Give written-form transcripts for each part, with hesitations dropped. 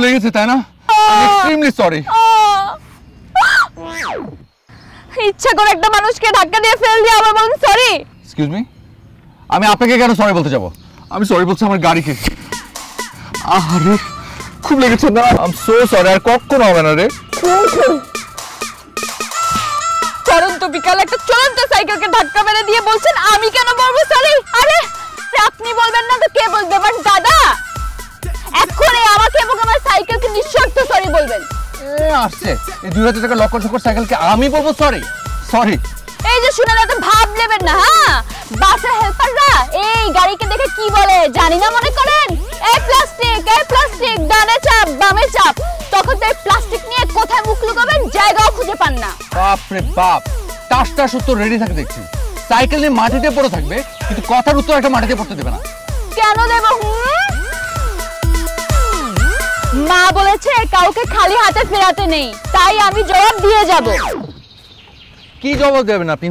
লেগেছে তাই না? আমি এক্সট্রিমলি সরি। ইচ্ছা করে একটা মানুষকে ধাক্কা দিয়ে ফেল দিয়ে আবার বলেন সরি। এক্সকিউজ মি, আমি আপনাকে কেন সরি বলতে যাব? আমি সরি বলছি আমার গাড়িকে। আরে খুব লেগেছে না? I am so sorry. আর কখনো হবে না রে। চলন্ত বিকালে একটা চলন্ত সাইকেলকে ধাক্কা মেরে দিয়ে বলছেন আমি কেন বলবো সরি? আরে আপনি বলবেন না তো কে বলবে? বাট দাদা এক্ষুনি আমাকে এবং আমার সাইকেলকে নিঃশর্ত সরি বলবেন। আসছে এই 2000 টাকা লক্ষ ঠোকর সাইকেলকে আমি বলবো সরি? সরি। এই যে শুনে না তো ভাব নেবেন না। হ্যাঁ, বাসের হেল্পাররা এই গাড়িকে দেখে কি বলে জানি না মনে করেন এই প্লাস্টিক ডানে চাপ বামে চাপ। তখন তো এই প্লাস্টিক নিয়ে কোথায় মুখ লুকাবেন জায়গাও খুঁজে পান না। বাপ রে বাপ, টাসটাস উত্তর রেডি থাকে দেখছি। সাইকেল নিয়ে মাটিতে পড়ে থাকবে কিন্তু কথার উত্তর একটা মাটিতে পড়তে দেবে না। কেন দেব? মা বলেছে কাউকে খালি হাতে ফেরাতে নেই, তাই আমি জবাব দিয়ে যাব। কি জবাব দেবেন আপনি?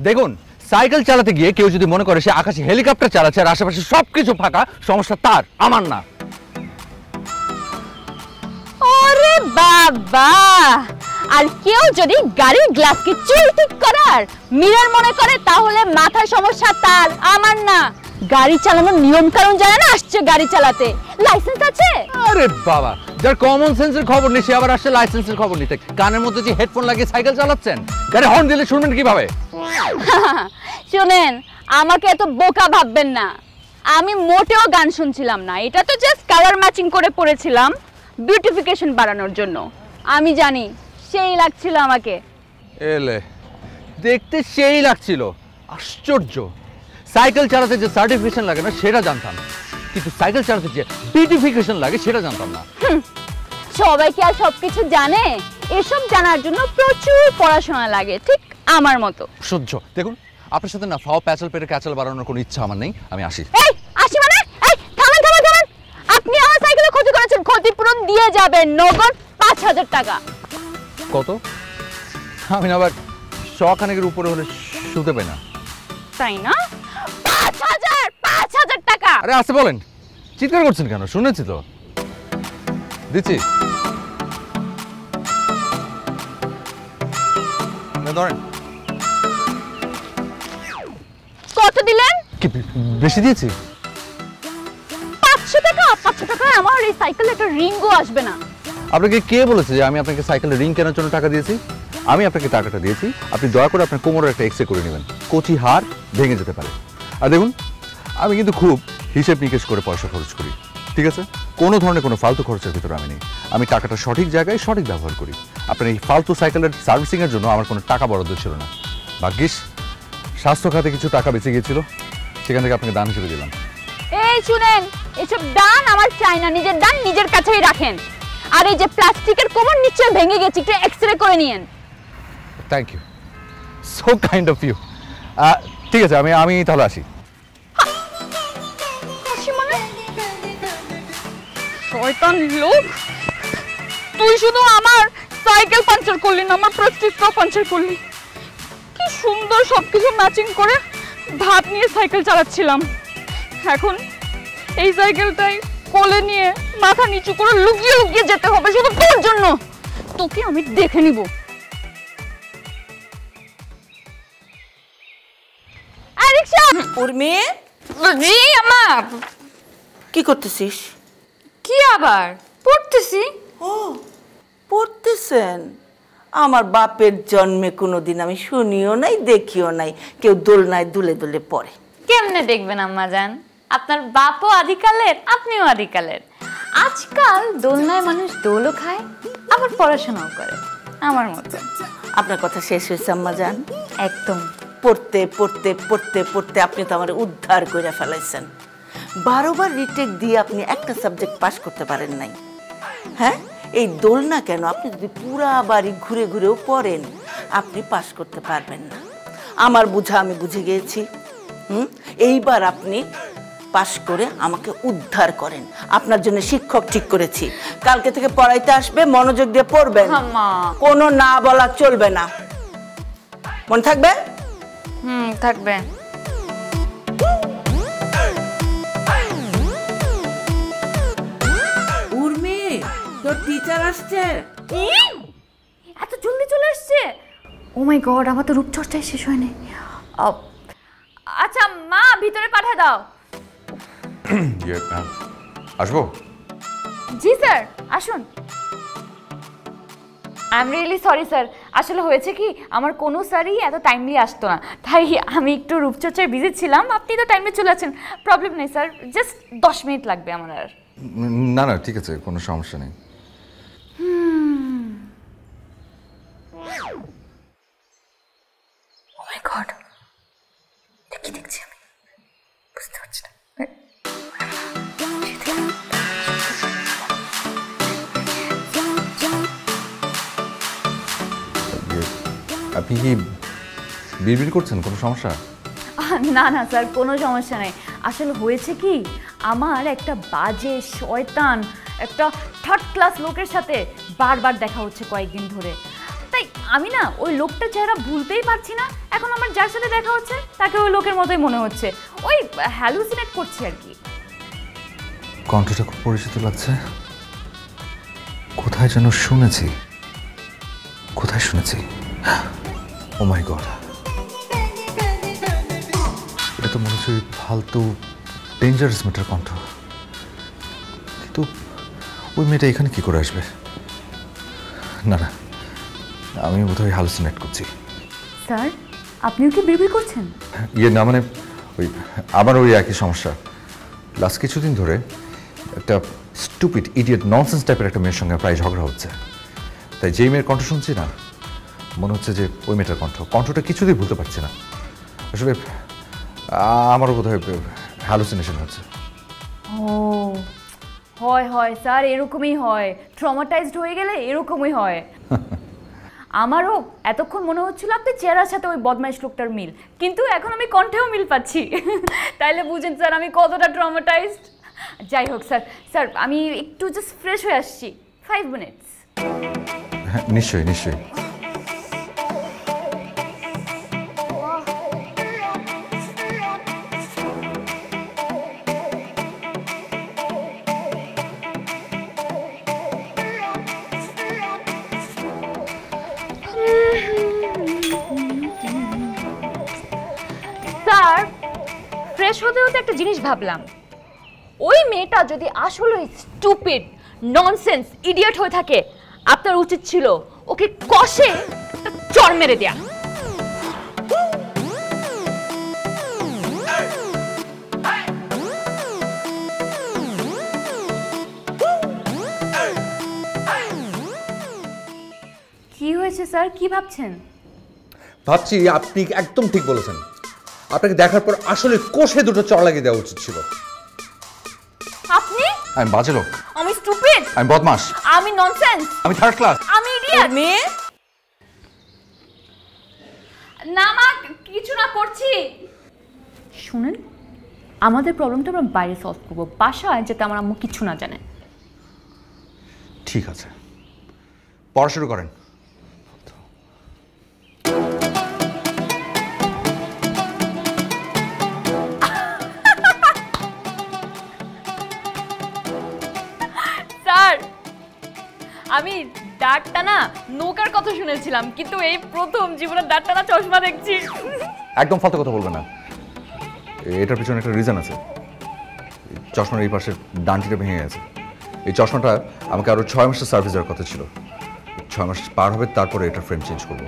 দেখুন, সাইকেল চালাতে গিয়ে কেউ যদি মনে করে সে আকাশে হেলিকপ্টার চালাচ্ছে আর আশেপাশে সবকিছু ফাঁকা, সমস্যা তার, আমার না। ওরে বাবা, আর কেউ যদি গাড়ির গ্লাসকে চুল ঠিক করার মিরর মনে করে তাহলে মাথায় সমস্যা তার, আমার না। গাড়ি চালানোর নিয়ম কানুন জানে না, আসছে গাড়ি চালাতে। লাইসেন্স আছে? আরে বাবা, যার কমন সেন্সের খবর নেই সে আবার আসছে লাইসেন্সের খবর নিতে। কানের মধ্যে যে হেডফোন লাগিয়ে সাইকেল চালাচ্ছেন, গাড়ি হর্ন দিলে শুনবেন কিভাবে? শুনেন, আমাকে এত বোকা ভাববেন না। আমি মোটেও গান শুনছিলাম না, এটা তো জাস্ট কালার ম্যাচিং করে পড়েছিলাম বিউটিফিকেশন বাড়ানোর জন্য। আমি জানি সেই লাগছিল আমাকে। এলে দেখতে সেই লাগছিল, আশ্চর্য। সাইকেল চালাতে যে সার্টিফিকেশন লাগে না সেটা জানতাম, কিন্তু সাইকেল চালাতে যে বিউটিফিকেশন লাগে সেটা জানতাম না। সবাই কি আর সবকিছু জানে? এসব জানার জন্য প্রচুর পড়াশোনা লাগে, ঠিক আমার মতো। সহ্য। দেখুন, আপনার সাথে না ফাও প্যাচাল পেটে ক্যাচাল বাড়ানোর কোনো ইচ্ছা আমার নেই। আমি আসি। এই আসি মানে? এই থামেন থামেন থামেন। আপনি আমার সাইকেলে ক্ষতি করেছেন, ক্ষতিপূরণ দিয়ে যাবেন নগদ 5000 টাকা। কত? আমি না আবার শখানেকের উপরে হলে শুতে পাই না। তাই না? 5000 টাকা। আরে আসতে বলেন, চিৎকার করছেন কেন? শুনেছি তো, দিচ্ছি। ধরেন। কত দিলেন? কি বেশি দিয়েছি? 500 টাকা। 500 টাকায় আমার এই সাইকেলে একটা রিংও আসবে না। আপনাকে কে বলেছে যে আমি আপনাকে সাইকেলের রিং কেনার জন্য টাকা দিয়েছি? আমি আপনাকে টাকাটা দিয়েছি, আপনি দয়া করে আপনার কোমরের একটা এক্সরে করে নেবেন, কচি হাড় ভেঙে যেতে পারে। আর দেখুন, আমি কিন্তু খুব হিসেব নিকেশ করে পয়সা খরচ করি, ঠিক আছে? কোনো ধরনের কোনো ফালতু খরচের ভিতরে আমি নেই। আমি টাকাটা সঠিক জায়গায় সঠিক ব্যবহার করি। আপনার এই ফালতু সাইকেলের সার্ভিসিংয়ের জন্য আমার কোনো টাকা বরাদ্দ ছিল না। ভাগ্যিস স্বাস্থ্য খাতে কিছু টাকা বেঁচে গিয়েছিল, সেখান থেকে আপনাকে দান হিসেবে দিলাম। এই শুনেন, এসব দান আমার চাই না, নিজের দান নিজের কাছেই রাখেন। আর এই যে প্লাস্টিকের কোমর নিচে ভেঙে গেছে, একটু এক্সরে করে নিয়েন। Thank you, so kind of you. ঠিক আছে, আমি তাহলে আসি। শয়তান লোক, তুই শুধু আমার সাইকেল পাঞ্চার করলি না, আমার প্লাস্টিকটাও পাঞ্চার করলি। কি সুন্দর সবকিছু ম্যাচিং করে ভাব নিয়ে সাইকেল চালাচ্ছিলাম, এখন এই সাইকেলটাই কোলে নিয়ে মাথা নিচু করে লুকিয়ে লুকিয়ে যেতে হবে শুধু তোর জন্য। তোকে আমি দেখে নিব। রিকশা। উর্মি, জি আম্মা। কি করতেছিস? কি আবার? পড়তেছি। ও, পড়তেছেন? আমার বাপের জন্মে কোনোদিন আমি শুনিও নাই, দেখিও নাই কেউ দোলনায় দুলে দুলে পড়ে। কেমনে দেখবেন আম্মা জান, আপনার বাপও আদিকালের, আপনিও আদিকালের। আজকাল দোলনায় মানুষ দোলও খায় আবার পড়াশোনাও করে আমার মতো। আপনার কথা শেষ হয়েছে আম্মা জান? একদম। পড়তে পড়তে পড়তে পড়তে আপনি তো আমার উদ্ধার করে ফেলাইছেন। 12 বার রিটেক দিয়ে আপনি একটা সাবজেক্ট পাস করতে পারেন নাই। হ্যাঁ, এই দোলনা কেন, আপনি যদি পুরা বাড়ি ঘুরে ঘুরেও পড়েন আপনি পাস করতে পারবেন না। আমার বুঝা আমি বুঝে গিয়েছি। এইবার আপনি পাস করে আমাকে উদ্ধার করেন। আপনার জন্য শিক্ষক ঠিক করেছি, কালকে থেকে পড়াইতে আসবে, মনোযোগ দিয়ে পড়বেন, কোনো না বলা চলবে না। মনে থাকবে? থাকবে। উর্মি, স্যার আসছে। এত জলদি চলে আসছে? ও মাই গড, আমার তো রূপচর্চাই শেষ হয়নি। আচ্ছা মা, ভিতরে পাঠিয়ে দাও। আসবো? জি স্যার, আসুন। I am really sorry sir, আসলে হয়েছে কি, আমার কোনো স্যারই এত টাইমলি আসতো না, তাই আমি একটু রূপচর্চায় বিজি ছিলাম। আপনি তো টাইমলি চলে আসছেন, প্রবলেম নেই স্যার, জাস্ট 10 মিনিট লাগবে আমার। আর না না, ঠিক আছে, কোনো সমস্যা নেই। ও মাই গড, কি দেখছি আমি, বুঝতে পারছি না। আপনি কি বিড়বিড় করছেন? কোনো সমস্যা? না না স্যার, কোনো সমস্যা নেই। আসলে হয়েছে কি, আমার একটা বাজে শয়তান, একটা থার্ড ক্লাস লোকের সাথে বারবার দেখা হচ্ছে কয়েকদিন ধরে। তাই আমি না ওই লোকটার চেহারা ভুলতেই পারছি না। এখন আমার যার সাথে দেখা হচ্ছে তাকে ওই লোকের মতোই মনে হচ্ছে, ওই হ্যালুসিনেট করছি আর কি। কণ্ঠটা খুব পরিচিত লাগছে, কোথায় যেন শুনেছি, কোথায় শুনেছি। ও মাই গড, এটা তো মনে হচ্ছে ওই ফালতু ডেঞ্জারাস মেয়েটার কণ্ঠ। কিন্তু ওই মেয়েটা এখানে কি করে আসবে? না না, আমি বোধহয় হ্যালুসিনেট করছি। স্যার, আপনিও কি বিড়বিড় করছেন? না মানে ওই আমার ওই একই সমস্যা। লাস্ট কিছুদিন ধরে একটা স্টুপিড ইডিয়েট ননসেন্স টাইপের একটা মেয়ের সঙ্গে প্রায় ঝগড়া হচ্ছে। তাই যেই মেয়ের কণ্ঠ শুনছি না, মনে হচ্ছে যে ওই মেয়েটার কণ্ঠটা কিছুতেই ভুলতে পারছি না। আসলে আমারও বোধহয় হ্যালুসিনেশন হচ্ছে। ও হয় হয় স্যার, এরকমই হয়, ট্রমাটাইজড হয়ে গেলে এরকমই হয়। আমারও এতক্ষণ মনে হচ্ছিল আপনি চেহারার সাথে ওই বদমাইশ লোকটার মিল, কিন্তু এখন আমি কণ্ঠেও মিল পাচ্ছি। তাইলে বুঝেন স্যার আমি কতটা ট্রমাটাইজড। যাই হোক স্যার, স্যার আমি একটু জাস্ট ফ্রেশ হয়ে আসছি, 5 মিনিটস। হ্যাঁ নিশ্চয়ই নিশ্চয়ই। স্যার, ফ্রেশ হতে হতে একটা জিনিস ভাবলাম, ওই মেয়েটা যদি আসলে স্টুপিড ননসেন্স ইডিয়েট হয়ে থাকে, আপনার উচিত ছিল ওকে কষে একটা চড় মেরে দেয়া। কি হয়েছে স্যার, কি ভাবছেন? ভাবছি আপনি একদম ঠিক বলেছেন। আপনাকে দেখার পর আসলে কোষে দুটো চড় লাগিয়ে দেওয়া উচিত ছিল। আপনি? আমি বাজে লোক, আমি স্টুপিড, আমি বদমাস, আমি ননসেন্স, আমি থার্ড ক্লাস, আমি ইডিয়েট। মেয়ে না মা, কিছু না, করছি। শুনেন, আমাদের প্রবলেমটা আমরা বাইরে সলভ করবো, বাসায় যাতে আমার আম্মু কিছু না জানে। ঠিক আছে, পড়া শুরু করেন। স্যার, আমি দাঁত টানা নৌকার কথা শুনেছিলাম, কিন্তু এই প্রথম জীবনে দাঁত টানা চশমা দেখছি। একদম ফালতু কথা বলবেন না, এটার পিছনে একটা রিজন আছে। চশমার এই পাশের ডানটিটা ভেঙে গেছে। এই চশমাটা আমাকে আরও 6 মাসের সার্ভিস দেওয়ার কথা ছিল। 6 মাস পার হবে, তারপরে এটা ফ্রেম চেঞ্জ করব।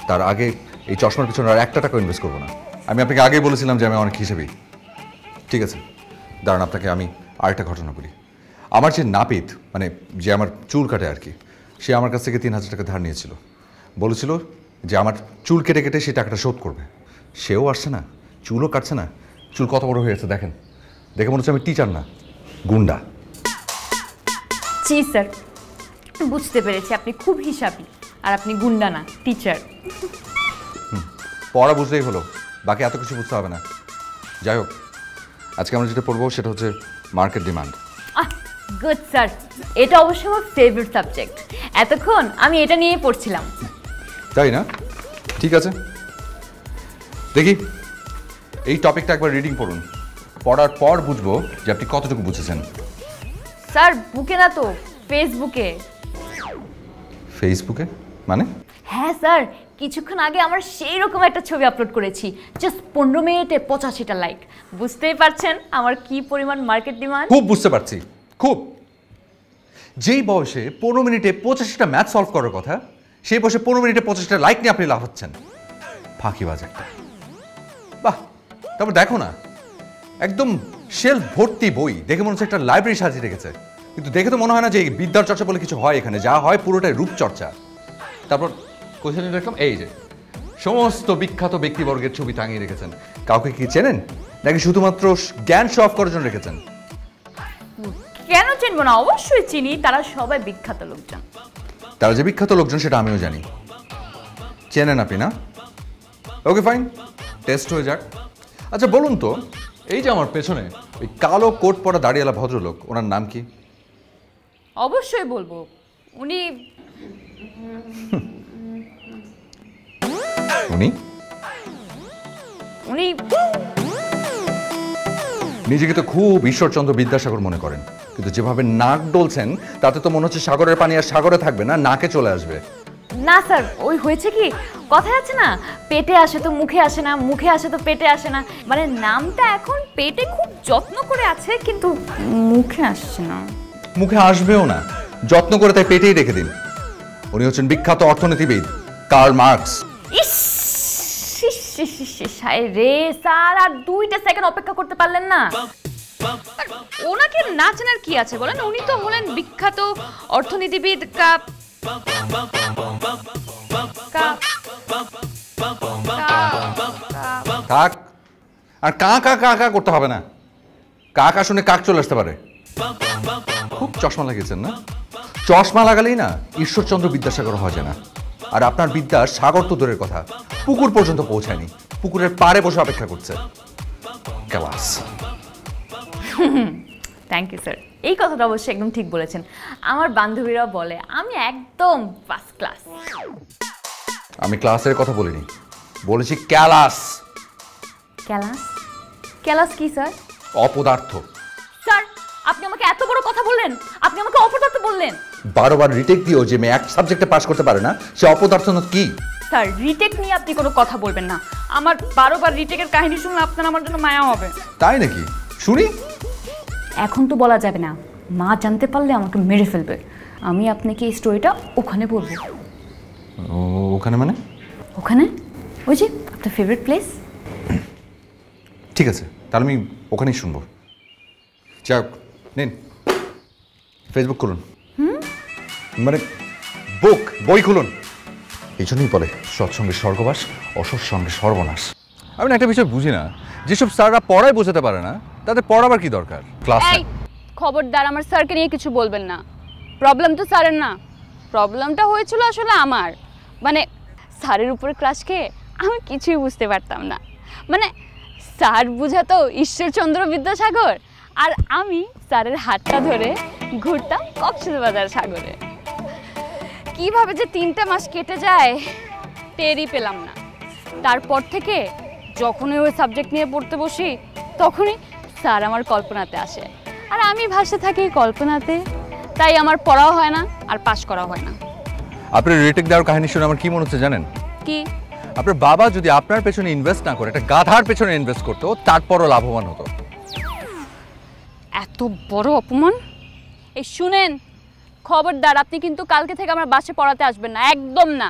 তার আগে এই চশমার পিছনে আর 1 টাকা ইনভেস্ট করবো না। আমি আপনাকে আগেই বলেছিলাম যে আমি অনেক হিসেবেই। ঠিক আছে, দাঁড়ান, আপনাকে আমি আরেকটা ঘটনা বলি। আমার যে নাপিত, মানে যে আমার চুল কাটে আর কি, সে আমার কাছ থেকে 3000 টাকা ধার নিয়েছিল। বলেছিল যে আমার চুল কেটে কেটে সে টাকাটা শোধ করবে। সেও আসছে না, চুলও কাটছে না। চুল কত বড় হয়েছে দেখেন, দেখে মনে হচ্ছে আমি টিচার না, গুন্ডা। জি স্যার, বুঝতে পেরেছি আপনি খুব হিসাবি, আর আপনি গুন্ডা না, টিচার। পড়া বুঝলেই হলো, বাকি এত কিছু বুঝতে হবে না। যাই হোক, আজকে আমরা যেটা পড়বো সেটা হচ্ছে মার্কেট ডিমান্ড। গুড স্যার, এটা অবশ্য আমার ফেভারিট সাবজেক্ট। এতক্ষণ আমি এটা নিয়েই পড়ছিলাম। তাই না? ঠিক আছে, দেখি এই টপিকটা একবার রিডিং পড়ুন। পড়ার পর বুঝবো যে আপনি কতটুকু বুঝেছেন। স্যার বুকে না তো, ফেসবুকে। ফেসবুকে মানে? হ্যাঁ স্যার, কিছুক্ষণ আগে আমার সেই রকম একটা ছবি আপলোড করেছি, জাস্ট 15 মিনিটে 85টা লাইক। বুঝতেই পারছেন আমার কি পরিমাণ মার্কেট ডিমান্ড। খুব বুঝতে পারছি, খুব। যেই বয়সে 15 মিনিটে 85টা ম্যাথ সলভ করার কথা, সেই বয়সে 15 মিনিটে 85টা লাইক নিয়ে আপনি লাফাচ্ছেন। ফাঁকিবাজ একটা। বাহ, তারপর দেখো না, একদম শেলফ ভর্তি বই, দেখে মনে হচ্ছে একটা লাইব্রেরি সাজিয়ে রেখেছে। কিন্তু দেখে তো মনে হয় না যে বিদ্যার চর্চা বলে কিছু হয় এখানে। যা হয় পুরোটাই রূপচর্চা। তারপর কোথায় দেখলাম, এই যে সমস্ত বিখ্যাত ব্যক্তিবর্গের ছবি টাঙিয়ে রেখেছেন। কাউকে কি চেনেন নাকি শুধুমাত্র জ্ঞান শো অফ করার জন্য রেখেছেন? কেন চিনবো না, অবশ্যই চিনি, তারা সবাই বিখ্যাত লোকজন। তারা যে বিখ্যাত লোকজন সেটা আমিও জানি। চেনেন আপনি না? ওকে ফাইন, টেস্ট হয়ে যাক। আচ্ছা বলুন তো, এই যে আমার পেছনে ওই কালো কোট পরা দাড়িওয়ালা ভদ্রলোক, ওনার নাম কি? অবশ্যই বলবো, উনি উনি উনি নিজেকে তো খুব ঈশ্বরচন্দ্র বিদ্যাসাগর মনে করেন, কিন্তু যেভাবে নাক ডলছেন তাতে তো মনে হচ্ছে সাগরের পানি আর সাগরে থাকবে না, নাকে চলে আসবে। না স্যার, ওই হয়েছে কি, কথায় আছে না, পেটে আসে তো মুখে আসে না, মুখে আসে তো পেটে আসে না। মানে নামটা এখন পেটে খুব যত্ন করে আছে, কিন্তু মুখে আসছে না। মুখে আসবেও না, যত্ন করে তাই পেটেই রেখে দিন। উনি হচ্ছেন বিখ্যাত অর্থনীতিবিদ কার্ল মার্কস। ইস রে স্যার, আর 2টা সেকেন্ড অপেক্ষা করতে পারলেন না? ওনাকে না চেনার কি আছে বলেন, উনি তো হলেন বিখ্যাত অর্থনীতিবিদ কাক। আর কা কা কা কা করতে হবে না, কাক শুনে কাক চলে আসতে পারে। খুব চশমা লাগিয়েছেন না? চশমা লাগালেই না ঈশ্বরচন্দ্র বিদ্যাসাগর হওয়া যায় না। আর আপনার বিদ্যার সাগর তো দূরের কথা, পুকুর পর্যন্ত পৌঁছায়নি, পুকুরের পাড়ে বসে অপেক্ষা করছে। ক্লাস। থ্যাংক ইউ স্যার, এই কথাটা অবশ্যই একদম ঠিক বলেছেন। আমার বান্ধবীরাও বলে আমি একদম ফার্স্ট ক্লাস। আমি ক্লাসের কথা বলিনি, বলেছি ক্যালাস। ক্যালাস? ক্যালাস কি স্যার? অপদার্থ। স্যার আপনি আমাকে এত বড় কথা বললেন, আপনি আমাকে অপদার্থ বললেন। 12 বার রিটেক দিয়েও যে মেয়ে এক সাবজেক্টে পাস করতে পারে না, সে অপদার্থ না কি? স্যার রিটেক নিয়ে আপনি কোনো কথা বলবেন না। আমার 12 বার রিটেকের কাহিনী শুনলে আপনার আমার জন্য মায়া হবে। তাই নাকি? শুনি। এখন তো বলা যাবে না, মা জানতে পারলে আমাকে মেরে ফেলবে। আমি আপনাকে এই স্টোরিটা ওখানে বলবো। ওখানে মানে? ওখানে ওই যে আপনার ফেভারিট প্লেস। ঠিক আছে, তাহলে আমি ওখানেই শুনবো। যাক, নিন ফেসবুক খুলুন, মানে বই খুলুন। এই জন্যই বলে সৎসঙ্গে স্বর্গবাস, অসৎসঙ্গে সর্বনাশ। আমি না একটা বিষয় বুঝি না, যেসব স্যাররা পড়ায় বোঝাতে পারে না, তাদের পড়াবার কি দরকার? ক্লাস এই খবরদার আমার স্যারকে নিয়ে কিছু বলবেন না। প্রবলেম তো স্যারের না, প্রবলেমটা হয়েছিল আসলে আমার। মানে স্যারের উপরে ক্লাস খেয়ে আমি কিছুই বুঝতে পারতাম না। মানে স্যার বুঝাতো ঈশ্বরচন্দ্র বিদ্যাসাগর, আর আমি স্যারের হাতটা ধরে ঘুরতাম কক্সবাজার সাগরে। কিভাবে যে 3টা মাস কেটে যায় টেরই পেলাম না। তারপর থেকে যখনই ওই সাবজেক্ট নিয়ে পড়তে বসি, তখনই স্যার আমার কল্পনাতে আসে, আর আমি ভাসতে থাকি কল্পনাতে। তাই আমার পড়াও হয় না আর পাশ করা হয় না। আপনার রিটেক দেওয়ার কাহিনী শুনে আমার কি মনে হচ্ছে জানেন? কি? আপনার বাবা যদি আপনার পেছনে ইনভেস্ট না করে একটা গাধার পেছনে ইনভেস্ট করতো, তারপরও লাভবান হতো। এত বড় অপমান! এই শুনেন, খবরদার আপনি কিন্তু কালকে থেকে আমার বাসে পড়াতে আসবেন না, একদম না।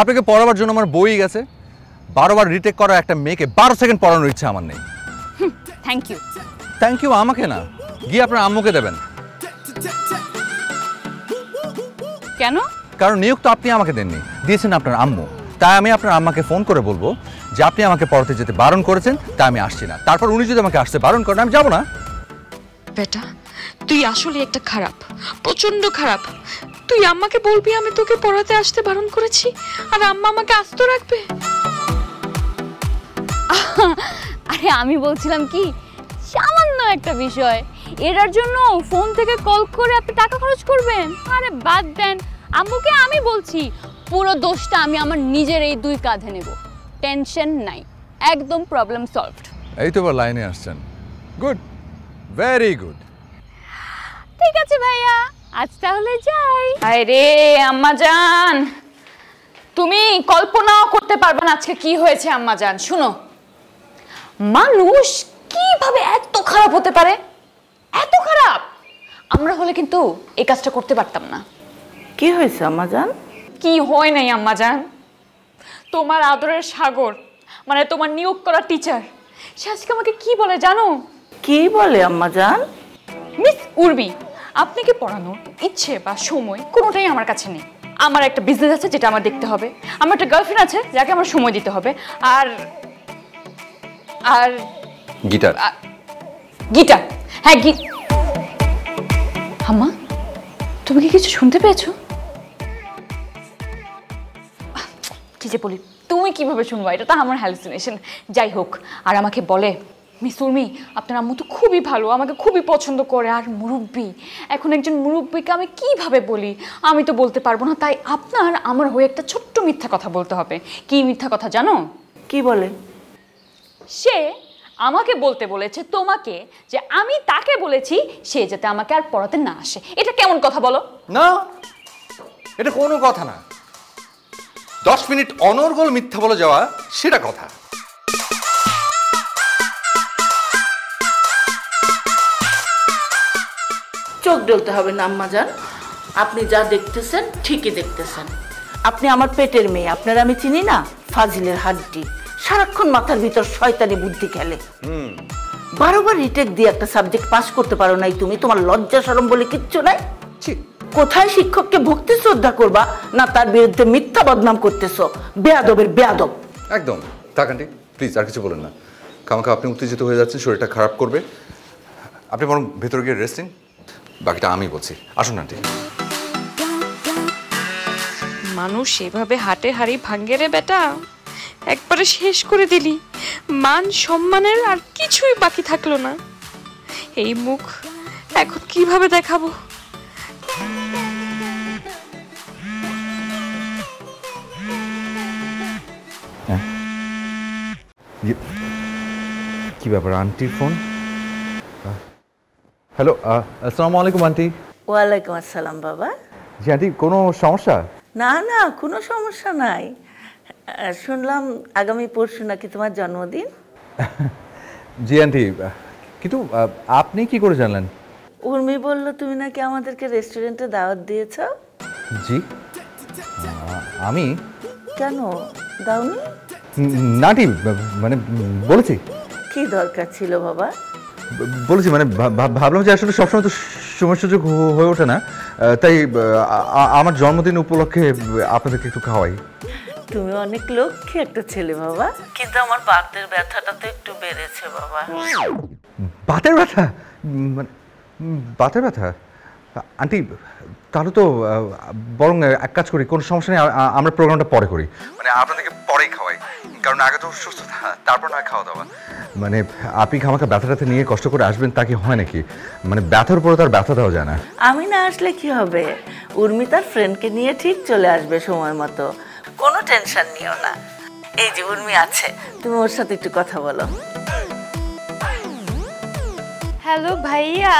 আপনাকে পড়াবার জন্য আমার বই গেছে। 12 বার রিটেক করা একটা মেয়েকে 12 সেকেন্ড পড়ানোর ইচ্ছা আমার নেই। Thank you. থ্যাংক ইউ আমাকে না, গিয়ে আপনার আম্মুকে দেবেন। কেন? কারণ নিয়োগ তো আপনি আমাকে দেননি, দিয়েছেন আপনার আম্মু। তাই আমি আপনার আম্মাকে ফোন করে বলবো যে আপনি আমাকে পড়াতে যেতে বারণ করেছেন, তাই আমি আসছি না। তারপর উনি যদি আমাকে আসতে বারণ করেন, আমি যাবো না। বেটা, তুই আসলে একটা খারাপ, প্রচন্ড খারাপ। তুই আম্মাকে বলবি আমি তোকে পড়াতে আসতে বারণ করেছি, আর আম্মা আমাকে আস্ত রাখবে? আরে আমি বলছিলাম কি, সামান্য একটা বিষয়, এটার জন্য ফোন থেকে কল করে আপনি টাকা খরচ করবেন? আরে বাদ দেন, আম্মুকে আমি বলছি, পুরো দোষটা আমি আমার নিজের এই 2 কাঁধে নেব। টেনশন নাই, একদম প্রবলেম সলভড। এই তো এবার লাইনে আসছেন। Good, very good. ঠিক আছে ভাইয়া, আজ তাহলে যাই। আরে আম্মা জান, তুমি কল্পনাও করতে পারবে না আজকে কি হয়েছে আম্মা জান। শুনো, মানুষ কিভাবে এত খারাপ হতে পারে, এত খারাপ। আমরা হলে কিন্তু এই কাজটা করতে পারতাম না। কি হয়েছে আম্মা জান? কি হয় নাই আম্মা জান, তোমার আদরের সাগর মানে তোমার নিয়োগ করা টিচার, সে আজকে আমাকে কি বলে জানো? কি বলে আম্মা জান? মিস উর্মি, আপনি কি পড়ানোর ইচ্ছে বা সময় কোনোটাই আমার কাছে নেই। আমার একটা বিজনেস আছে যেটা আমার দেখতে হবে, আমার একটা গার্লফ্রেন্ড আছে যাকে আমার সময় দিতে হবে, আর আর গিটার। গিটার। হ্যাঁ আম্মা, তুমি কি কিছু শুনতে পেয়েছো? কি যে বলি, তুমি কিভাবে শুনবা, এটা তো আমার হ্যালুসিনেশন। যাই হোক, আর আমাকে বলে মিস উর্মি আপনার আম্মু তো খুবই ভালো, আমাকে খুবই পছন্দ করে, আর মুরব্বি, এখন একজন মুরব্বিকে আমি কিভাবে বলি, আমি তো বলতে পারবো না, তাই আপনার আমার হয়ে একটা ছোট্ট মিথ্যা কথা বলতে হবে। কি মিথ্যা কথা জানো? কি বলে? সে আমাকে বলতে বলেছে তোমাকে যে আমি তাকে বলেছি সে যাতে আমাকে আর পড়াতে না আসে। এটা কেমন কথা বলো? না, এটা কোনো কথা না। 10 মিনিট অনর্গল মিথ্যা বলে যাওয়া সেটা কথা। চোখ ডলতে হবে না আম্মা জান, আপনি যা দেখতেছেন ঠিকই দেখতেছেন। আপনি আমার পেটের মেয়ে, আপনার আমি চিনি না? ফাজিলের হাড্ডি, সারাক্ষণ মাথার ভিতর শয়তানি বুদ্ধি খেলে। 12 বার রিটেক দিয়ে একটা সাবজেক্ট পাস করতে পারো নাই তুমি? তোমার লজ্জা শরম বলে কিচ্ছু নাই? কোথায় শিক্ষককে ভক্তি শ্রদ্ধা করবা না তার বিরুদ্ধে মিথ্যা বদনাম করতেছো? বেয়াদবের বেয়াদব। একদম। থাক আন্টি, প্লিজ আর কিছু বলেন না। খামাখা আপনি উত্তেজিত হয়ে যাচ্ছেন, শরীরটা খারাপ করবে। আপনি বরং ভেতরে গিয়ে রেস্ট নিন, বাকিটা আমি বলছি। আসুন আন্টি। মানুষ এভাবে হাটে হাড়ি ভাঙ্গে রে বেটা, একবারে শেষ করে দিলি। মান সম্মানের আর কিছুই বাকি থাকলো না। এই মুখ এখন কিভাবে দেখাবো? কি ব্যাপার, আন্টির ফোন? হ্যালো, আসসালামু আলাইকুম আন্টি। ওয়ালাইকুম আসসালাম বাবা। জি আন্টি, কোনো সমস্যা? না না, কোনো সমস্যা নাই। শুনলাম আগামী পরশু নাকি তোমার জন্মদিন। জি আন্টি, কিন্তু আপনি কি করে জানলেন? উর্মি বলল তুমি নাকি আমাদেরকে রেস্টুরেন্টে দাওয়াত দিয়েছ। জি, আমি কেন দাওনি? না আন্টি, মানে বলেছি। কি দরকার ছিল বাবা? বলেছি, মানে ভাবলাম যে আসলে সবসময় তো সময় সুযোগ হয়ে ওঠে না, তাই আমার জন্মদিন উপলক্ষে আপনাদেরকে একটু খাওয়াই। তুমি অনেক লক্ষ্মী একটা ছেলে বাবা, কিন্তু আমার বাতের ব্যথাটা তো একটু বেড়েছে বাবা। বাতের ব্যথা? মানে বাতের ব্যথা? আন্টি, তাহলে তো বরং এক কাজ করি, কোনো সমস্যা নেই, আমরা প্রোগ্রামটা পরে করি, মানে আপনাদেরকে পরেই খাওয়াই, কারণ আগে তো সুস্থ তারপর নয় খাওয়া দাওয়া। মানে আপনি খামাখা ব্যথাটাতে নিয়ে কষ্ট করে আসবেন তা কি হয় নাকি? মানে ব্যথার উপরে তার ব্যথা দেওয়া যায় না। আমি না আসলে কি হবে, উর্মি তার ফ্রেন্ডকে নিয়ে ঠিক চলে আসবে সময় মতো, কোনো টেনশন নিও না। এই যে উর্মি আছে, তুমি ওর সাথে একটু কথা বলো। হ্যালো ভাইয়া।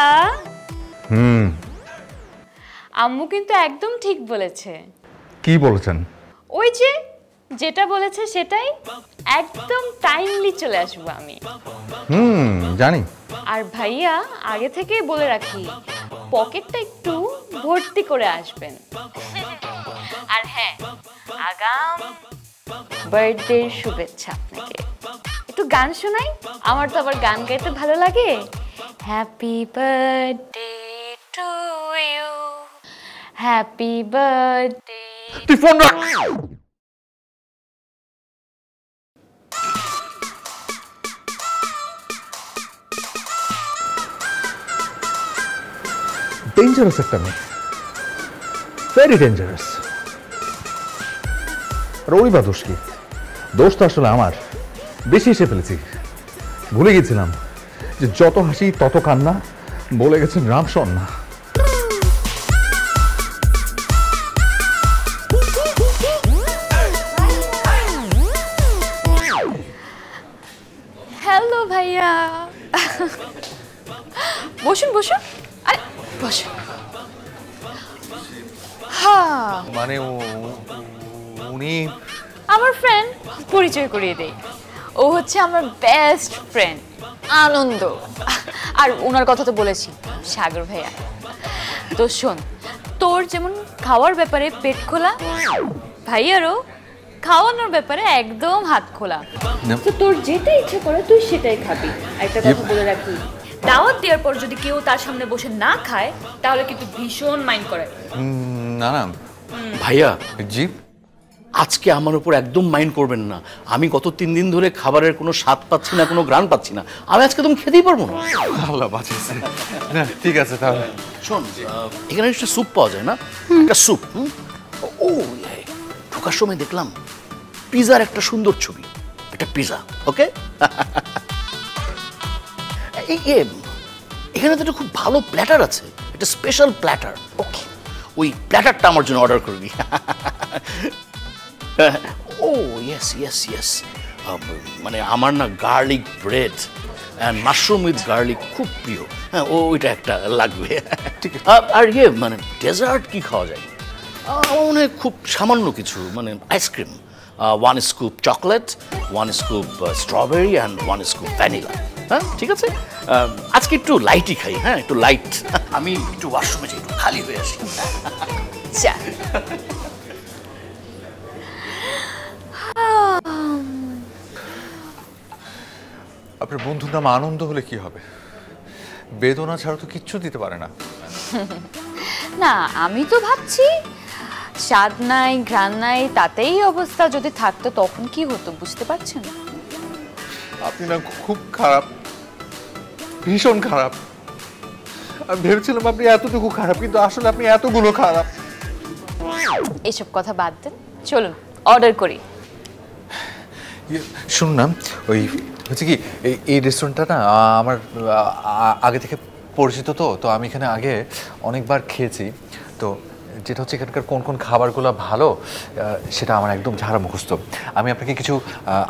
আম্মু কিন্তু একদম ঠিক বলেছে। কি বলেছেন? ওই যে যেটা বলেছে সেটাই, একদম টাইমলি চলে আসবো আমি। জানি। আর ভাইয়া আগে থেকেই বলে রাখি, পকেটটা একটু ভর্তি করে আসবেন। আর হ্যাঁ, আগাম বার্থডে শুভেচ্ছা আপনাকে। একটু গান শোনাই, আমার তো আবার গান গাইতে ভালো লাগে। Happy birthday to you, happy birthday. তুই ফোন রাখ। ডেঞ্জারাস একটা মেয়ে, ভেরি ডেঞ্জারাস। রোরি বা দোষ কি? দোষ তো আসলে আমার, বেশি এসে ফেলেছি। ভুলে গেছিলাম যে যত হাসি তত কান্না, বলে গেছেন রাম সন্না। হ্যালো ভাইয়া, বসুন বসুন। আরে বসুন। হ্যাঁ, মানে উনি আমার ফ্রেন্ড, পরিচয় করিয়ে দেই। ও হচ্ছে আমার বেস্ট ফ্রেন্ড আনন্দ। আর ওনার কথা তো বলেছি, সাগর ভাইয়া। তো শোন, তোর যেমন খাওয়ার ব্যাপারে পেট খোলা, ভাইয়ারও খাওয়ানোর ব্যাপারে একদম হাত খোলা। তো তোর যেটা ইচ্ছে করে তুই সেটাই খাবি। একটা কথা বলে রাখি, দাওয়াত দেওয়ার পর যদি কেউ তার সামনে বসে না খায় তাহলে কিন্তু ভীষণ মাইন্ড করে। না না ভাইয়া, জি আজকে আমার উপর একদম মাইন্ড করবেন না। আমি গত 3 দিন ধরে খাবারের কোনো স্বাদ পাচ্ছি না, কোনো গ্রান পাচ্ছি না। আমি আজকে তুমি খেতেই পারবো না। আল্লাহ বাঁচিয়েছে। না ঠিক আছে তাহলে। শোন, এখানে একটা স্যুপ পাওয়া যায় না, একটা স্যুপ। ও ঢোকার সময় দেখলাম পিজার একটা সুন্দর ছবি, একটা পিজা। ওকে, এখানে তো একটা খুব ভালো প্ল্যাটার আছে, একটা স্পেশাল প্ল্যাটার। ওকে, ওই প্ল্যাটারটা আমার জন্য অর্ডার করবি। ও ইয়েস ইয়েস ইয়েস, মানে আমার না garlic bread and mushroom with garlic খুব প্রিয়। হ্যাঁ, ওইটা একটা লাগবে। ঠিক আছে। আর মানে ডেজার্ট কি খাওয়া যায়? আমার মনে হয় খুব সামান্য কিছু, মানে ice cream, 1 scoop chocolate, 1 scoop strawberry and 1 scoop vanilla. হ্যাঁ ঠিক আছে, আজকে একটু লাইটই খাই। হ্যাঁ, একটু লাইট। আমি একটু ওয়াশরুমে যাই, একটু খালি হয়ে আসি। চা। আপনার বন্ধুর নাম আনন্দ হলে কি হবে? বেদনা ছাড়া তো কিচ্ছু দিতে পারে না। না, আমি তো ভাবছি স্বাদ নাই, ঘ্রাণ নাই, তাতেই অবস্থা যদি থাকতো তখন কি হতো বুঝতে পারছেন? আপনি না খুব খারাপ, ভীষণ খারাপ। আমি ভেবেছিলাম আপনি এতটুকু খারাপ, কিন্তু আসলে আপনি এতগুলো খারাপ। এইসব কথা বাদ দেন, চলুন অর্ডার করি। শুনুন না, ওই হচ্ছে কি, এই রেস্টুরেন্টটা না আমার আগে থেকে পরিচিত। তো আমি এখানে আগে অনেকবার খেয়েছি। তো যেটা হচ্ছে এখানকার কোন কোন খাবারগুলো ভালো সেটা আমার একদম ঝাড়া মুখস্থ। আমি আপনাকে কিছু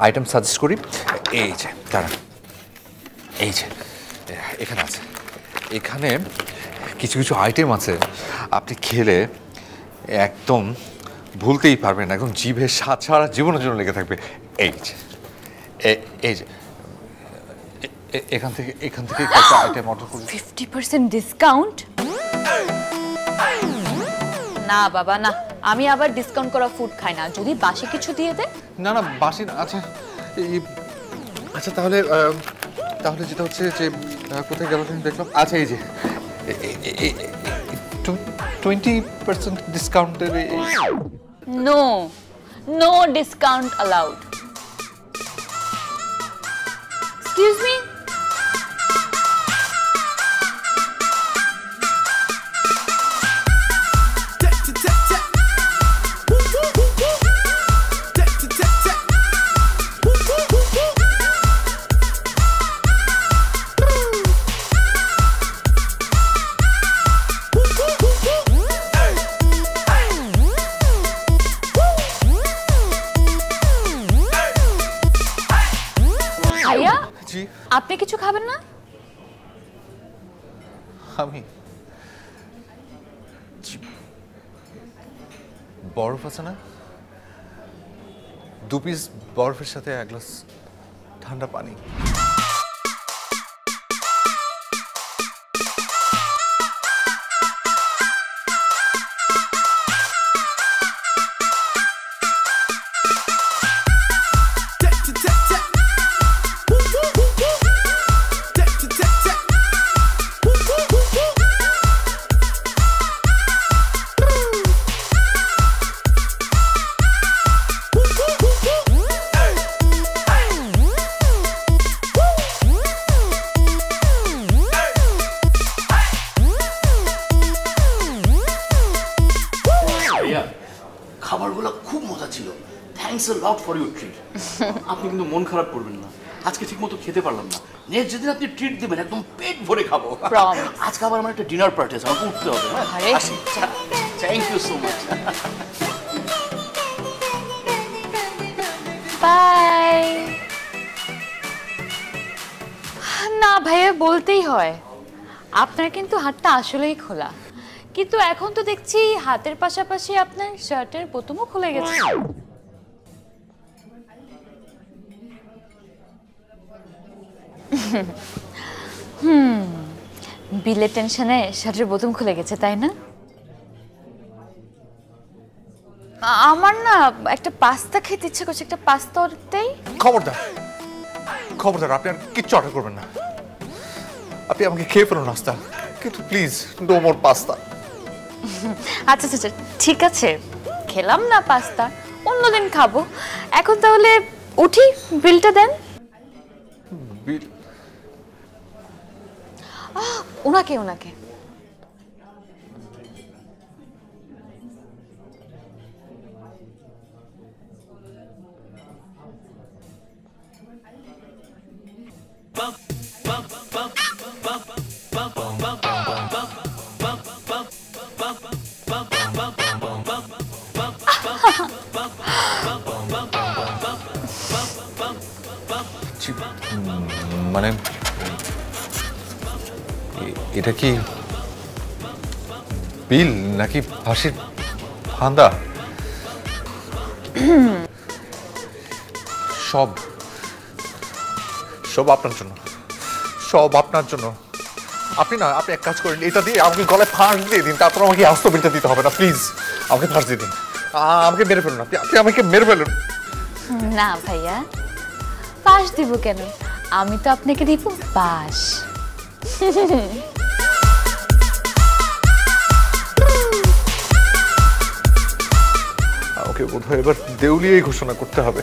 আইটেম সাজেস্ট করি। এই যে দাঁড়ান, এই যে এখানে আছে, এখানে কিছু কিছু আইটেম আছে আপনি খেলে একদম ভুলতেই পারবেন না, একদম জিভের স্বাদ সারা জীবনের জন্য লেগে থাকবে। এই যে এই যে এখান থেকে একটা আইটেম অর্ডার করুন। 50% ডিসকাউন্ট? না বাবা না, আমি আবার ডিসকাউন্ট করা ফুড খাই না। যদি বাসি কিছু দিয়ে দেন। না না বাসি না। আচ্ছা আচ্ছা তাহলে যেটা হচ্ছে যে কোথায় গেল দেখলাম। আচ্ছা এই যে 20% ডিসকাউন্টের। No, no discount allowed. Excuse me, ভাইয়া জি আপনি কিছু খাবেন না? আমি বরফ আছে না, 2 পিস বরফের সাথে 1 গ্লাস ঠান্ডা পানি। খাবারগুলো খুব মজা ছিল। Thanks a lot for your treat. আপনি কিন্তু মন খারাপ করবেন না, আজকে ঠিকমতো খেতে পারলাম না। নেক্সট যেদিন আপনি ট্রিট দিবেন একদম পেট ভরে খাবো। আজকে আবার আমার একটা ডিনার পার্টি আছে, আমাকে উঠতে হবে। Thank you so much. Bye. না ভাইয়া, বলতেই হয় আপনার কিন্তু হাতটা আসলেই খোলা। কিন্তু এখন তো দেখছি হাতের পাশাপাশি আপনার শার্টের বোতামও খুলে গেছে। বিলের টেনশনে শার্টের বোতাম খুলে গেছে, তাই না? আমার না একটা পাস্তা খেতে ইচ্ছে করছে, একটা পাস্তা অর্ডার দেই। খবরদার খবরদার, আপনি আর কিচ্ছু অর্ডার করবেন না। আপনি আমাকে খেয়ে ফেলুন নাস্তা, কিন্তু প্লিজ নো মোর পাস্তা। আচ্ছা আচ্ছা আচ্ছা, ঠিক আছে, খেলাম না পাস্তা, অন্যদিন খাবো। এখন তাহলে উঠি, বিলটা দেন। বিল? ওনাকে ওনাকে মানে এটা কি বিল নাকি ফাঁসির ফান্দা? সব সব আপনার জন্য, সব আপনার জন্য। আপনি এক কাজ করেন, এটা দিয়ে আমাকে গলায় ফাঁস দিয়ে দিন, তারপর আমাকে আস্ত বিলটা দিতে হবে না। প্লিজ আমাকে ফাঁস দিয়ে দিন, আমাকে মেরে ফেলুন। আপনি আমাকে মেরে ফেলুন। না ভাইয়া, পাশ দিব কেন? আমি তো আপনাকে দিব পাশ। আমাকে বোধহয় এবার দেউলিয়াই ঘোষণা করতে হবে।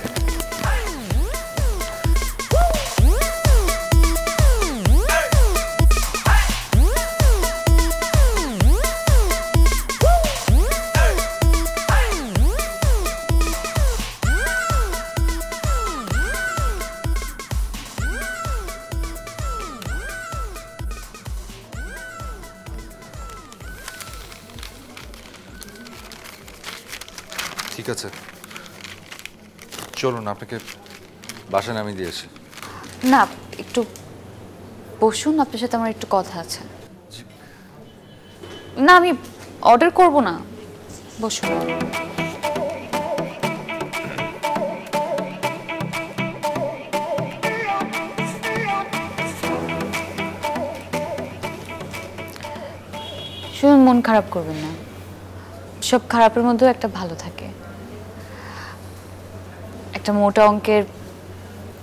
ঠিক আছে, চলুন আপনাকে বাসায় নামিয়ে দিয়ে আসি। না, একটু বসুন, আপনার সাথে আমার একটু কথা আছে। না, আমি অর্ডার করব না, বসুন। শুনুন, মন খারাপ করবেন না, সব খারাপের মধ্যেও একটা ভালো থাকে। একটা মোটা অঙ্কের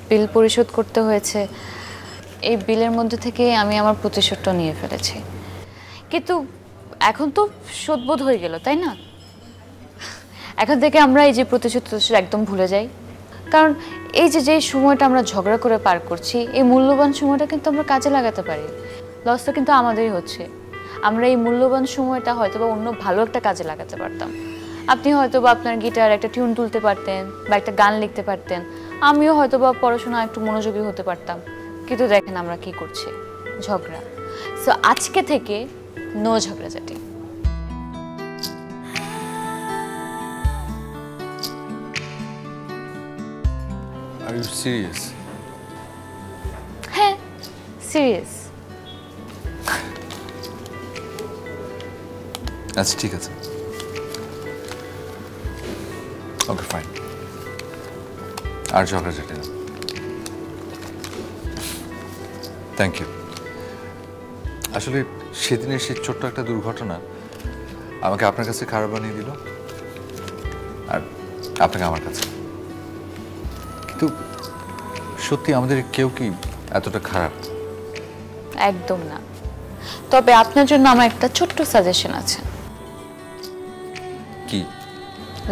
বিল পরিশোধ করতে হয়েছে, এই বিলের মধ্যে থেকে আমি আমার প্রতিশোধটা নিয়ে ফেলেছি। কিন্তু এখন তো শোধবোধ হয়ে গেল, তাই না? এখন থেকে আমরা এই যে প্রতিশোধ একদম ভুলে যাই, কারণ এই যে সময়টা আমরা ঝগড়া করে পার করছি, এই মূল্যবান সময়টা কিন্তু আমরা কাজে লাগাতে পারি। লসটা কিন্তু আমাদেরই হচ্ছে। আমরা এই মূল্যবান সময়টা হয়তো বা অন্য ভালো একটা কাজে লাগাতে পারতাম। আপনি হয়তো বা আপনার গিটার একটা টিউন তুলতে পারতেন বা একটা গান লিখতে পারতেন, আমিও হয়তো বা পড়াশোনা একটু মনোযোগী হতে পারতাম। কিন্তু দেখেন আমরা কি করছি, ঝগড়া। সো আজকে থেকে নো ঝগড়াঝাটি। Are you serious? হ্যাঁ, সিরিয়াস। আচ্ছা ঠিক আছে, ওকে ফাইন, আর ঝগড়াঝাটি না। Thank you. আসলে সেদিনের সেই ছোট্ট একটা দুর্ঘটনা আমাকে আপনার কাছে খারাপ বানিয়ে দিল, আর আপনাকে আমার কাছে। কিন্তু সত্যি আমাদের কেউ কি এতটা খারাপ? একদম না। তবে আপনার জন্য আমার একটা ছোট্ট সাজেশন আছে। কি?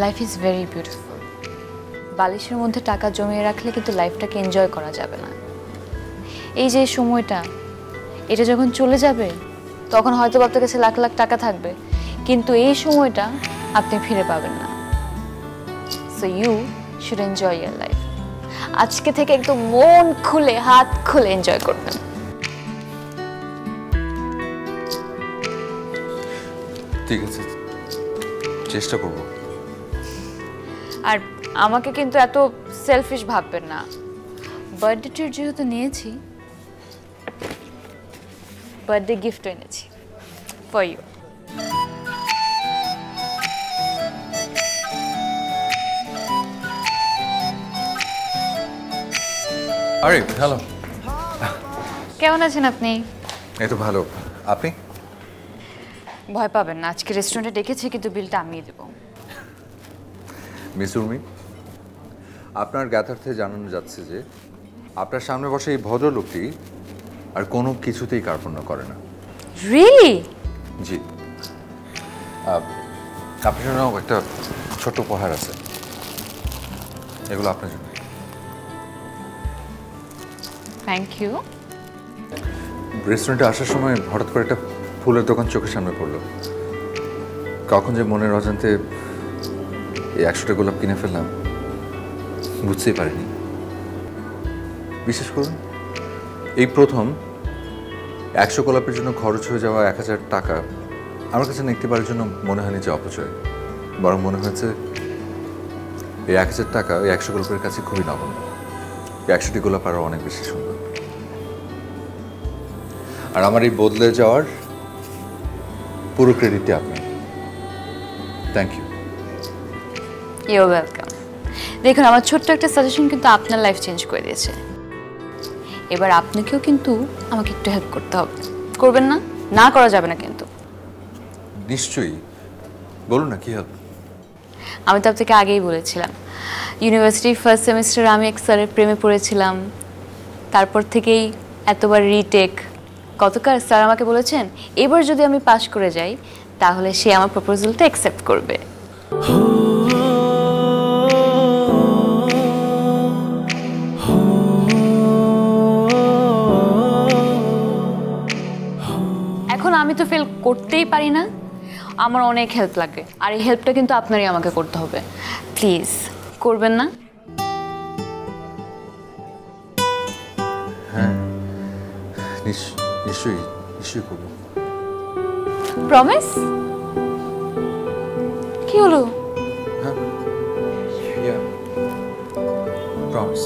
Life is very beautiful. বালিশের মধ্যে টাকা জমিয়ে রাখলে কিন্তু লাইফটাকে এনজয় করা যাবে না। এই যে সময়টা, এটা যখন চলে যাবে তখন হয়তো আপনার কাছে লাখ লাখ টাকা থাকবে, কিন্তু এই সময়টা আপনি ফিরে পাবেন না। So you should enjoy your life. আজকে থেকে একদম মন খুলে, হাত খুলে এনজয় করবেন। ঠিক আছে, চেষ্টা করব। আর আমাকে কিন্তু এত সেলফিশ ভাববেন না। বার্থডে ট্রিট যেহেতু নিয়েছি, বার্থডে গিফট এনেছি ফর ইউ। আরে হ্যালো। কেমন আছেন আপনি? এই তো ভালো। আপনি? ভয় পাবেন না, আজকে রেস্টুরেন্টে ডেকেছি কিন্তু বিলটা আমিই দেবো। মিস উর্মি, আপনার জ্ঞাতার্থে জানানো যাচ্ছে যে আপনার সামনে বসে এই ভদ্রলোকটি আর কোনো কিছুতেই কার্পণ্য করে না। রিয়েলি? জি। আপনার জন্য একটা ছোট্ট উপহার আছে, এগুলো আপনার জন্য। Thank you. রেস্টুরেন্টে আসার সময় হঠাৎ করে একটা ফুলের দোকান চোখের সামনে পড়লো। কখন যে মনের অজান্তে এই 100টা গোলাপ কিনে ফেললাম বুঝতেই পারিনি। বিশেষ করুন এই প্রথম 100 গোলাপের জন্য খরচ হয়ে যাওয়া 1000 টাকা আমার কাছে একটিবারের জন্য মনে হয়নি যে অপচয়, বরং মনে হয়েছে এই 1000 টাকা ওই 100 গোলাপের কাছে খুবই নগণ্য। 100টি গোলাপ আরও অনেক বেশি সুন্দর। আর আমার এই বদলে যাওয়ার পুরো ক্রেডিটটি আপনার। Thank you. You welcome. দেখুন, আমার ছোট্ট একটা সাজেশন কিন্তু আপনার লাইফ চেঞ্জ করে দিয়েছে। এবার আপনাকেও কিন্তু আমাকে একটু হেল্প করতে হবে। করবেন না? না করা যাবে না কিন্তু। নিশ্চয়ই, বলুন না কি হেল্প। আমি তো আপনাকে আগেই বলেছিলাম, ইউনিভার্সিটির ফার্স্ট সেমিস্টারে আমি এক স্যারের প্রেমে পড়েছিলাম। তারপর থেকেই এতবার রিটেক। গতকাল স্যার আমাকে বলেছেন এবার যদি আমি পাশ করে যাই তাহলে সে আমার প্রপোজালটা অ্যাকসেপ্ট করবে। এখন আমি তো ফেল করতেই পারি না, আমার অনেক হেল্প লাগে। আর এই হেল্পটা কিন্তু আপনারই আমাকে করতে হবে। প্লিজ করবেন না? হ্যাঁ, নিশ্চয়ই নিশ্চয়ই করবো। প্রমিস? কি হলো? হ্যাঁ, promise.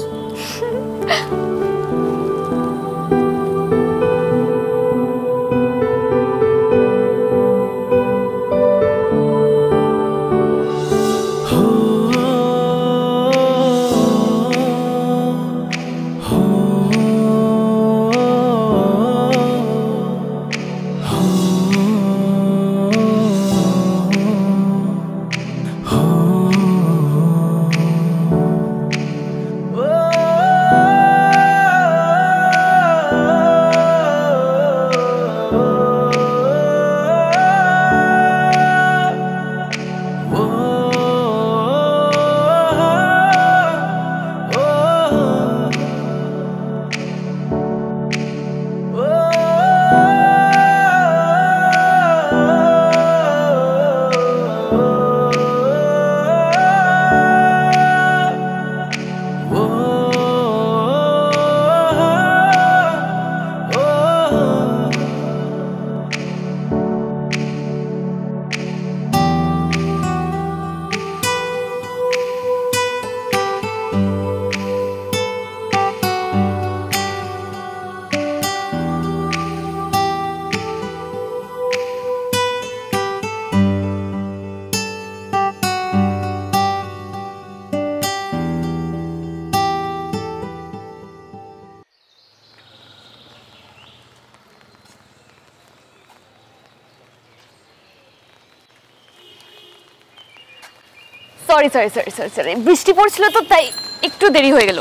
Sorry sorry sorry sorry sorry বৃষ্টি পড়ছিল তো তাই একটু দেরি হয়ে গেল।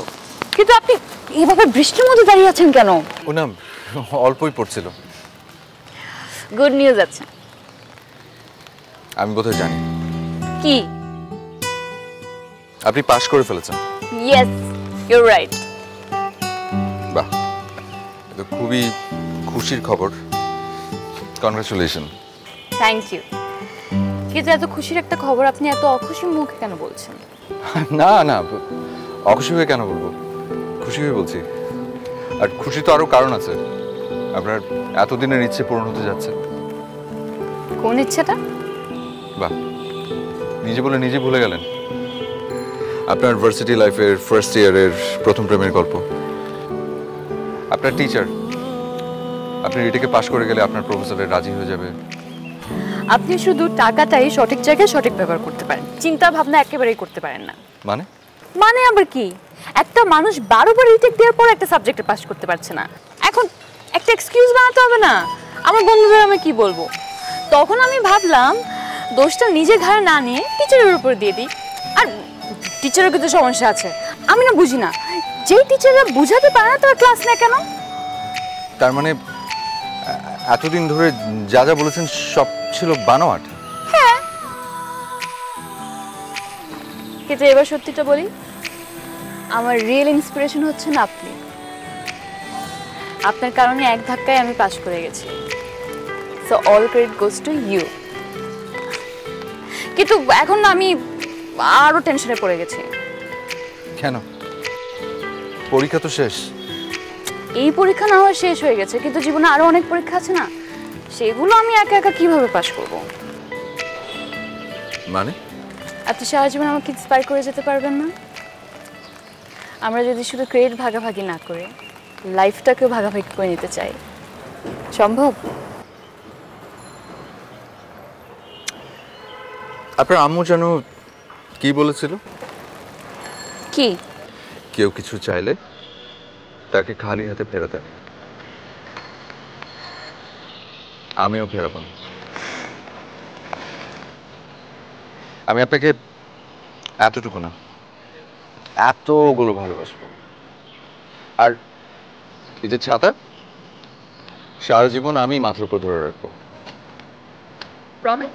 কিন্তু আপনি এভাবে বৃষ্টির মধ্যে দাঁড়িয়ে আছেন কেন? ও না, অল্পই পড়ছিল। গুড নিউজ আছে। আমি বোধহয় জানি কি? আপনি পাশ করে ফেলেছেন। Yes, you are right. বাহ, এটা খুবই খুশির খবর। কনগ্রাচুলেশন। Thank you. কিন্তু এত খুশির একটা খবর আপনি এত অখুশি মুখে কেন বলছেন? না না, অখুশি হয়ে কেন বলবো, খুশি হয়ে বলছি। আর খুশি তো আরো কারণ আছে। আপনার এতদিনের ইচ্ছে পূরণ হতে যাচ্ছে। কোন ইচ্ছেটা? বাহ, নিজে বলে নিজে ভুলে গেলেন। আপনার ভার্সিটি লাইফের ফার্স্ট ইয়ারের প্রথম প্রেমের গল্প। আপনার টিচার আপনি রিটেকে পাশ করে গেলে আপনার প্রপোজালে রাজি হয়ে যাবে। আপনি শুধু টাকাটাই সঠিক জায়গায় সঠিক ব্যবহার করতে পারেন, চিন্তা ভাবনা একেবারেই করতে পারেন না। মানে মানে আবার কি, একটা মানুষ 12 বার রিটেক দেওয়ার পর একটা সাবজেক্টে পাস করতে পারছে না, এখন একটা এক্সকিউজ বানাতে হবে না? আমার বন্ধুদের আমি কি বলবো? তখন আমি ভাবলাম দোষটা নিজে ঘাড়ে না নিয়ে টিচারের উপর দিয়ে দিই। আর টিচারের কিন্তু সমস্যা আছে, আমি না বুঝি না, যেই টিচাররা বুঝাতে পারে না তারা ক্লাস নেয় কেন? তার মানে এতদিন ধরে যা যা বলেছেন সব ছিল বানোয়াট? হ্যাঁ, কিন্তু এবার সত্যিটা বলি, আমার রিয়েল ইন্সপিরেশন হচ্ছেন আপনি। আপনার কারণে এক ধাক্কায় আমি পাস করে গেছি, so all credit goes to you. কিন্তু এখন না আমি আরো টেনশনে পড়ে গেছি। কেন? পরীক্ষা তো শেষ। এই পরীক্ষা না হওয়া শেষ হয়ে গেছে, কিন্তু জীবনে আরো অনেক পরীক্ষা আছে না, সেগুলো আমি একা একা কিভাবে পাস করব? মানে আপনি সারা জীবন আমাকে ইন্সপায়ার করে যেতে পারবেন না? আমরা যদি শুধু ক্রেডিট ভাগাভাগি না করে লাইফটাকেও ভাগাভাগি করে নিতে চাই, সম্ভব? আপনার আম্মু যেন কি বলেছিল? কি? কেউ কিছু চাইলে তাকে খালি হাতে ফেরাতে। আমিও ফেরাবো না। আমি আপনাকে এতটুকু না, এতগুলো ভালোবাসবো। আর এই যে ছাতা, সারা জীবন আমি মাথার উপর ধরে রাখবো। প্রমিস?